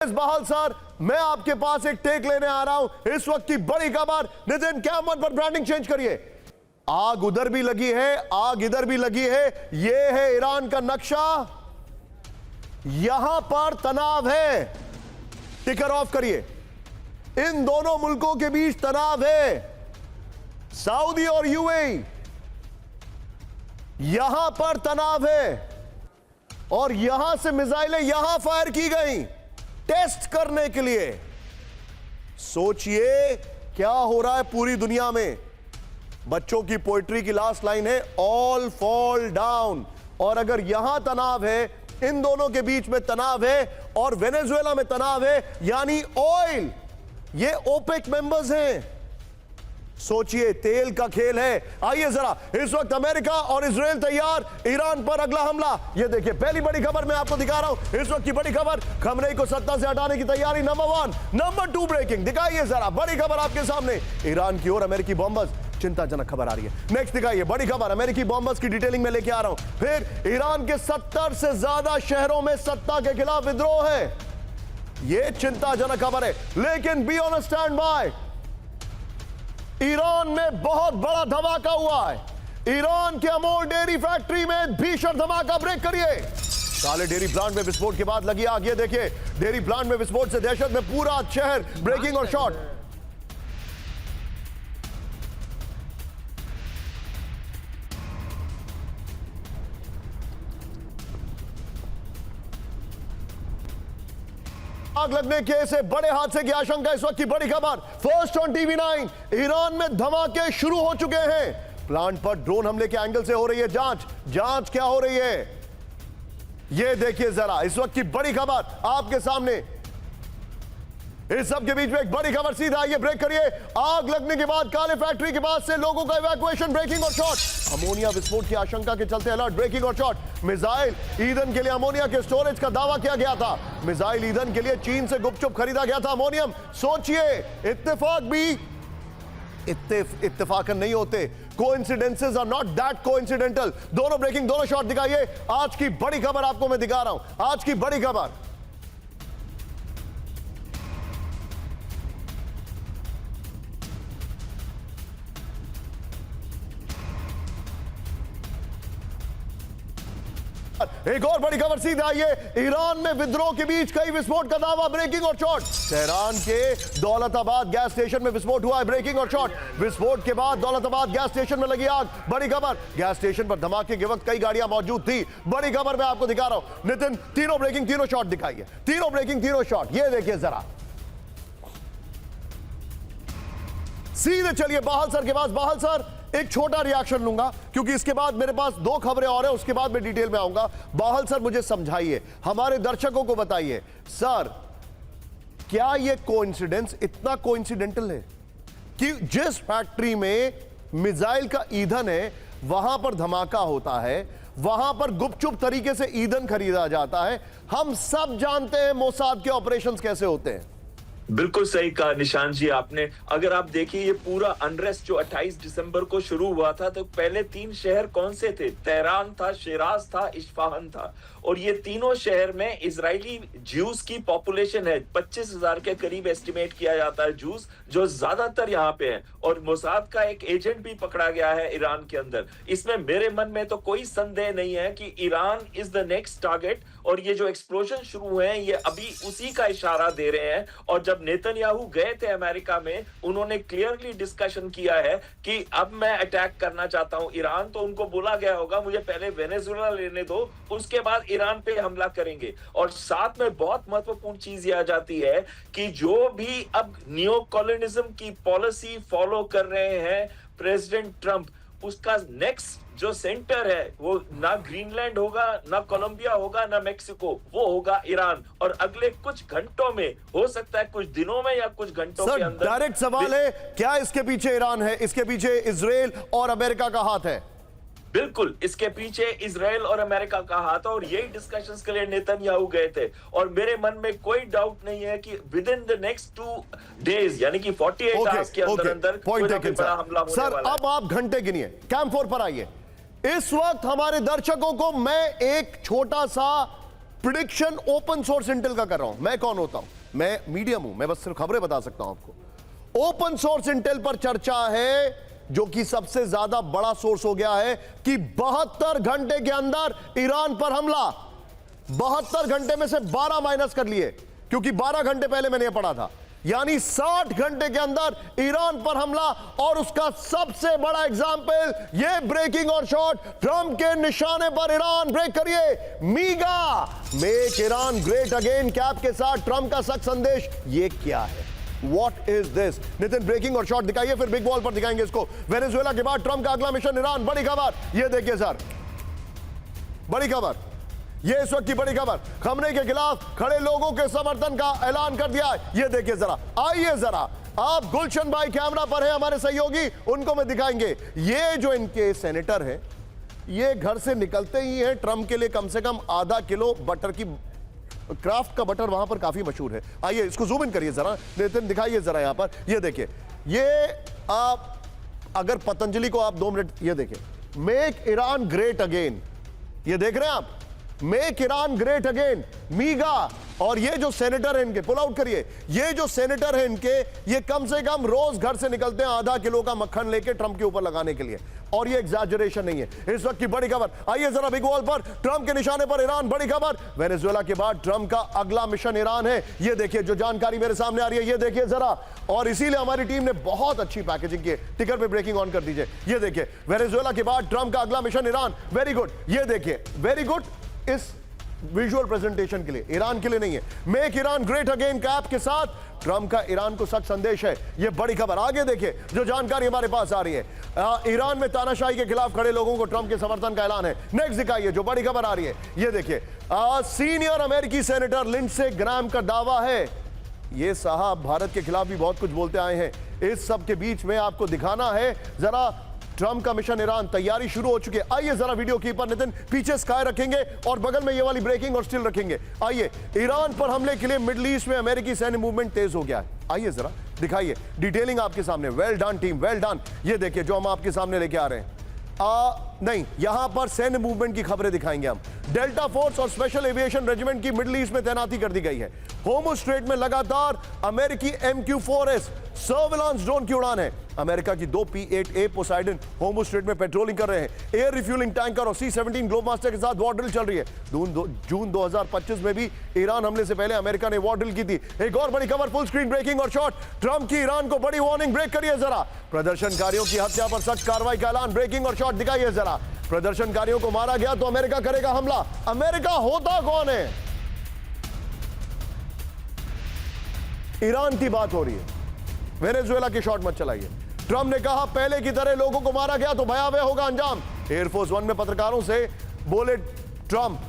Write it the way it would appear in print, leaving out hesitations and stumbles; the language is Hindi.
बहाल सर, मैं आपके पास एक टेक लेने आ रहा हूं। इस वक्त की बड़ी खबर, नितिन कैमरा पर ब्रांडिंग चेंज करिए। आग उधर भी लगी है, आग इधर भी लगी है। यह है ईरान का नक्शा, यहां पर तनाव है। टिकर ऑफ करिए। इन दोनों मुल्कों के बीच तनाव है, सऊदी और यूएई, यहां पर तनाव है और यहां से मिसाइलें यहां फायर की गई टेस्ट करने के लिए। सोचिए क्या हो रहा है पूरी दुनिया में। बच्चों की पोएट्री की लास्ट लाइन है, ऑल फॉल डाउन। और अगर यहां तनाव है, इन दोनों के बीच में तनाव है और वेनेजुएला में तनाव है, यानी ऑयल, ये ओपेक मेंबर्स हैं। सोचिए तेल का खेल है। आइए जरा, इस वक्त अमेरिका और इजराइल तैयार, ईरान पर अगला हमला। ये देखिए पहली बड़ी खबर मैं आपको दिखा रहा हूं। इस वक्त की बड़ी खबर, खमेनी को सत्ता से हटाने की तैयारी नंबर 1। नंबर 2 ब्रेकिंग, दिखाइए जरा बड़ी खबर आपके सामने। ईरान की ओर अमेरिकी बॉम्बर्स, चिंताजनक खबर आ रही है। नेक्स्ट दिखाइए बड़ी खबर, अमेरिकी बॉम्बर्स की डिटेलिंग में लेके आ रहा हूं। फिर ईरान के 70 से ज्यादा शहरों में सत्ता के खिलाफ विद्रोह है। यह चिंताजनक खबर है, लेकिन be on stand by. Iran में बहुत बड़ा धमाका हुआ है। ईरान के अमूल डेयरी फैक्ट्री में भीषण धमाका, ब्रेक करिए। काले डेयरी प्लांट में विस्फोट के बाद लगी आग। ये देखिए डेयरी प्लांट में विस्फोट से दहशत में पूरा शहर, ब्रेकिंग और शॉट। आग लगने के से बड़े हादसे की आशंका। इस वक्त की बड़ी खबर, फर्स्ट ऑन टीवी 9, ईरान में धमाके शुरू हो चुके हैं। प्लांट पर ड्रोन हमले के एंगल से हो रही है जांच क्या हो रही है, यह देखिए जरा। इस वक्त की बड़ी खबर आपके सामने। इस सब के बीच में एक बड़ी खबर, सीधा आइए ब्रेक करिए। आग लगने के बाद काले फैक्ट्री के पास से लोगों का इवैक्यूएशन, ब्रेकिंग और शॉट। अमोनिया विस्फोट की आशंका के चलते अलर्ट, ब्रेकिंग और शॉट। मिसाइल ईंधन के लिए अमोनिया के स्टोरेज का दावा किया गया था। मिसाइल ईंधन के लिए चीन से गुपचुप खरीदा गया था अमोनियम। सोचिए इत्तेफाक भी इत्तेफाकन नहीं होते। Coincidences are not that coincidental. दोनों ब्रेकिंग, दोनों शॉट दिखाइए। आज की बड़ी खबर आपको मैं दिखा रहा हूं, आज की बड़ी खबर। एक और बड़ी खबर, सीधा आइए। ईरान में विद्रोह के बीच कई विस्फोट का दावा, ब्रेकिंग और शॉट। तेहरान के दौलताबाद गैस स्टेशन में विस्फोट हुआ है, ब्रेकिंग और शॉट। विस्फोट के बाद दौलताबाद गैस स्टेशन में लगी आग, बड़ी खबर। गैस स्टेशन पर धमाके के वक्त कई गाड़ियां मौजूद थी, बड़ी खबर मैं आपको दिखा रहा हूं। नितिन, तीनों ब्रेकिंग, तीनों शॉट दिखाइए। तीनों ब्रेकिंग, तीनों शॉट, ये देखिए जरा। सीधे चलिए बहाल सर के पास। बहाल सर, एक छोटा रिएक्शन लूंगा क्योंकि इसके बाद मेरे पास 2 खबरें और हैं, उसके बाद मैं डिटेल में आऊंगा। बहाल सर मुझे समझाइए, हमारे दर्शकों को बताइए, सर क्या यह कोइंसिडेंस इतना कोइंसिडेंटल है कि जिस फैक्ट्री में मिसाइल का ईंधन है वहां पर धमाका होता है, वहां पर गुपचुप तरीके से ईंधन खरीदा जाता है। हम सब जानते हैं मोसाद के ऑपरेशंस कैसे होते हैं। बिल्कुल सही कहा निशांत जी आपने। अगर आप देखिए ये पूरा अनरेस्ट जो 28 दिसंबर को शुरू हुआ था, तो पहले 3 शहर कौन से थे? तेहरान था, शिराज था, इस्फहान था। और ये तीनों शहर में इजरायली ज्यूज की पॉपुलेशन है, 25,000 के करीब एस्टिमेट किया जाता है ज्यूज, जो ज्यादातर यहाँ पे हैं। और मोसाद का एक एजेंट भी पकड़ा गया है ईरान के अंदर। इसमें मेरे मन में तो कोई संदेह नहीं है कि Iran is the next target. और ये जो एक्सप्लोजन शुरू हुए हैं, ये अभी उसी का इशारा दे रहे हैं। और जब नेतन्याहू गए थे अमेरिका में, उन्होंने क्लियरली डिस्कशन किया है कि अब मैं अटैक करना चाहता हूं ईरान, तो उनको बोला गया होगा मुझे पहले वेनेजुएला लेने दो, उसके बाद ईरान पे हमला करेंगे। और साथ में बहुत महत्वपूर्ण चीज ये आ जाती है कि जो भी अब नियो कॉलोनिज्म की पॉलिसी फॉलो कर रहे हैं प्रेसिडेंट ट्रंप, उसका नेक्स्ट जो सेंटर है वो ना ग्रीनलैंड होगा, ना कोलंबिया होगा, ना मेक्सिको, वो होगा ईरान। और अगले कुछ घंटों में, हो सकता है कुछ दिनों में या कुछ घंटों के अंदर। डायरेक्ट सवाल है, क्या इसके पीछे ईरान है? इसके पीछे इजराइल और अमेरिका का हाथ है? बिल्कुल, इसके पीछे इजराइल और अमेरिका का हाथ है। और यही डिस्कशंस के लिए नेतन्याहू गए थे। और मेरे मन में कोई डाउट नहीं है कि with in the next 2 days, यानी कि 48 आवर्स के अंदर अंदर कोई बड़ा हमला होने वाला है। सर अब आप घंटे गिनिए, कैंप 4 पर आइए। इस वक्त हमारे दर्शकों को मैं एक छोटा सा प्रिडिक्शन ओपन सोर्स इंटेल का कर रहा हूं। मैं कौन होता हूं? मैं मीडियम हूं, मैं बस सिर्फ खबरें बता सकता हूं आपको। ओपन सोर्स इंटेल पर चर्चा है, जो कि सबसे ज्यादा बड़ा सोर्स हो गया है, कि 72 घंटे के अंदर ईरान पर हमला। 72 घंटे में से 12 माइनस कर लिए, क्योंकि 12 घंटे पहले मैंने यह पढ़ा था, यानी 60 घंटे के अंदर ईरान पर हमला। और उसका सबसे बड़ा एग्जाम्पल ये ब्रेकिंग और शॉट, ट्रंप के निशाने पर ईरान। ब्रेक करिए, MIGA make Iran great again cap के साथ ट्रंप का सख्त संदेश। ये क्या है? What is this? Nitin breaking और शॉट दिखाइए, फिर बिग बॉल पर दिखाएंगे इसको। वेनेजुएला के बाद ट्रंप का अगला मिशन ईरान। बड़ी खबर ये देखिए सर, बड़ी खबर ये इस वक्त की बड़ी खबर। खमने के खिलाफ खड़े लोगों के समर्थन का ऐलान कर दिया है। ये देखिए जरा, आइए जरा, आप गुलशन भाई कैमरा पर हैं, हमारे सहयोगी, उनको मैं दिखाएंगे। ये जो इनके सेनेटर हैं, ये घर से निकलते ही हैं ट्रंप के लिए कम से कम आधा किलो बटर की, क्राफ्ट का बटर वहां पर काफी मशहूर है। आइए इसको जूम इन करिए जरा, नितिन दिखाइए जरा यहां पर। ये देखिए, ये आप अगर पतंजलि को आप 2 मिनट, ये देखिए, मेक ईरान ग्रेट अगेन, ये देख रहे हैं आप, मेक ईरान ग्रेट अगेन, मीगा। और ये जो सेनेटर है इनके, पुल आउट करिए, ये जो सेनेटर है इनके, ये कम से कम रोज घर से निकलते हैं आधा किलो का मक्खन लेके ट्रंप के ऊपर लगाने के लिए। और ये एग्जैजरेशन नहीं है। इस वक्त की बड़ी खबर, आइए जरा बिग वॉल पर, ट्रंप के निशाने पर ईरान। बड़ी खबर, वेनेजुएला के बाद ट्रंप का अगला मिशन ईरान है। ये देखिए जो जानकारी मेरे सामने आ रही है, ये देखिए जरा। और इसीलिए हमारी टीम ने बहुत अच्छी पैकेजिंग की है। टिकर पे ब्रेकिंग ऑन कर दीजिए। ये देखिए, वेनेजुएला के बाद ट्रंप का अगला मिशन ईरान। वेरी गुड, ये देखिए, वेरी गुड। इस विजुअल प्रेजेंटेशन के लिए, ईरान के लिए नहीं है। Make Iran great again cap के साथ ट्रंप का ईरान को सख्त संदेश है। यह बड़ी खबर। आगे देखिए जो जानकारी हमारे पास आ रही है, ईरान में तानाशाही के खिलाफ खड़े लोगों को ट्रंप के समर्थन का ऐलान है। नेक्स्ट दिखाइए जो बड़ी खबर आ रही है, यह देखिए, सीनियर अमेरिकी सेनेटर लिंडसे ग्राहम का दावा है। ये साहब भारत के खिलाफ भी बहुत कुछ बोलते आए हैं। इस सब के बीच में आपको दिखाना है जरा ट्रंप का मिशन ईरान। तैयारी शुरू हो चुकी है। आइए जरा वीडियो कीपर नितिन पीछे स्काई रखेंगे और बगल में ये वाली ब्रेकिंग और स्टिल रखेंगे। आइए, ईरान पर हमले के लिए मिडिल ईस्ट में अमेरिकी सैन्य मूवमेंट तेज हो गया है। आइए जरा दिखाइए, डिटेलिंग आपके सामने। Well done team, well done. ये देखिए जो हम आपके सामने लेके आ रहे हैं। नहीं, यहां पर सैन्य मूवमेंट की खबरें दिखाएंगे हम। डेल्टा फोर्स और स्पेशल एविएशन रेजिमेंट की मिडिल ईस्ट में तैनाती कर दी गई है। होर्मुज स्ट्रेट में लगातार अमेरिकी MQ-4S सर्विलांस ड्रोन की उड़ान है। अमेरिका की 2 P-8A पोसाइडन होर्मुज स्ट्रेट में पेट्रोलिंग कर रहे हैं। एयर रिफ्यूलिंग टैंकर और C-17 ग्लोबमास्टर के साथ वॉर ड्रिल चल रही है। जून 2025 में भी ईरान हमले से पहले अमेरिका ने वॉर ड्रिल की थी। एक और बड़ी खबर, फुल स्क्रीन ब्रेकिंग और शॉट, ट्रंप की ईरान को बड़ी वार्निंग। ब्रेक करिए जरा, प्रदर्शनकारियों की हत्या पर सख्त कार्रवाई का ऐलान। ब्रेकिंग और शॉट दिखाइए जरा। प्रदर्शनकारियों को मारा गया तो अमेरिका करेगा हमला। अमेरिका होता कौन है? ईरान की बात हो रही है। वेनेजुएला की शॉट मत चलाइए। ट्रंप ने कहा पहले की तरह लोगों को मारा गया तो भयावह होगा अंजाम। एयरफोर्स 1 में पत्रकारों से बोले ट्रंप,